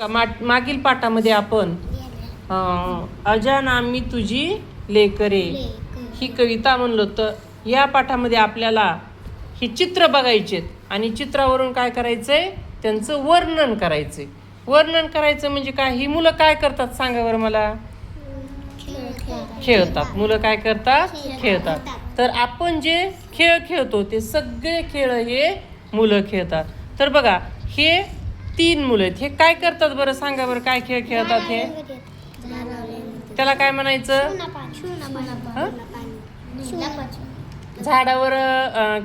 मागील पाठामध्ये आपण अजानामी तुझी लेकरे ही कविता म्हणलो. तर या पाठामध्ये आपल्याला ही चित्र बघायचे आणि चित्रावरून काय करायचंय, त्यांचं वर्णन करायचंय. वर्णन करायचं म्हणजे काय, ही मुलं काय करतात सांगा बरं मला. खेळतात. मुलं काय करतात, खेळतात. तर आपण जे खेळ खेळतो ते सगळे खेळ हे मुलं खेळतात. तर बघा, हे 3 मुलं आहेत. हे काय करतात बरं सांगा बरं, काय खेळ खेळतात हे. त्याला काय म्हणायचं, झाडावर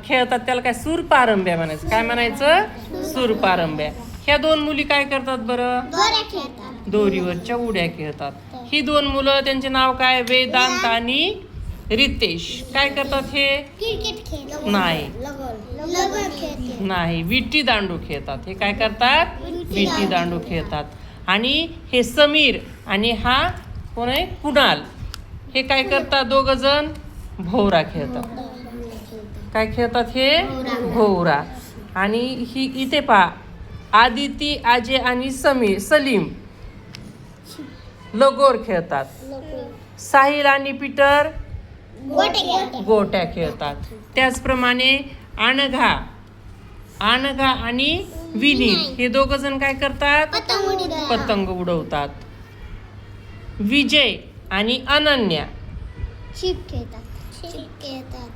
खेळतात त्याला काय, सूरपारंब्या म्हणायचं. काय म्हणायचं, सूरपारंब्या. ह्या 2 मुली काय करतात बरं, दोरीवरच्या उड्या खेळतात. ही 2 मुलं, त्यांचे नाव काय, वेदांत आणि रितेश. काय करतात हे, नाही विटी दांडू खेळतात. हे काय करतात, विटी दांडू खेळतात. आणि हे समीर आणि हा कोण आहे, कुणाल. हे काय करतात, 2 जण भोवरा खेळतात. काय खेळतात हे, भोवरा. आणि ही इथे पहा, आदिती, अजय आणि सलीम लगोर खेळतात. साहिल आणि पीटर गोट्या खेळतात. त्याचप्रमाणे अनघा आणि विनीत हे 2 जण काय करतात, पतंग उडवतात. विजय आणि अनन्या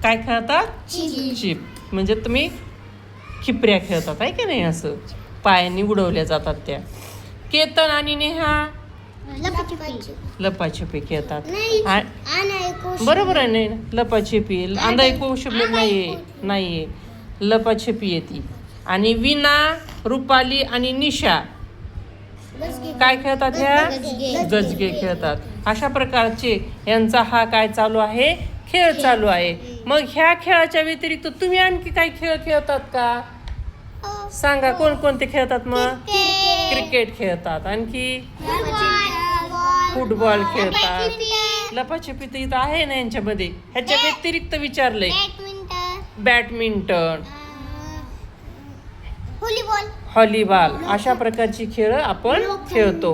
काय खेळतात, चिप. म्हणजे तुम्ही खिपऱ्या खेळतात आहे की नाही, असं पायाने उडवल्या जातात त्या. केतन आणि नेहा लपाछपी खेळतात. बरोबर आहे, नाही लपाछपी, अंधाई कौशल्य नाहीये, लपाछपी येते. आणि विना, रुपाली आणि निशा काय खेळतात, ह्या गजगे खेळतात. अशा प्रकारचे यांचा हा काय चालू आहे, खेळ चालू आहे. मग ह्या खेळाच्या व्यतिरिक्त तुम्ही आणखी काही खेळ खेळतात का सांगा, कोणकोणते खेळतात. मग क्रिकेट खेळतात, आणखी फुटबॉल खेळतात, लपाछपी तर इथं आहे ना यांच्यामध्ये. ह्याच्या व्यतिरिक्त विचारलंय, बॅडमिंटन, व्हॉलीबॉल, अशा प्रकारची खेळ आपण खेळतो.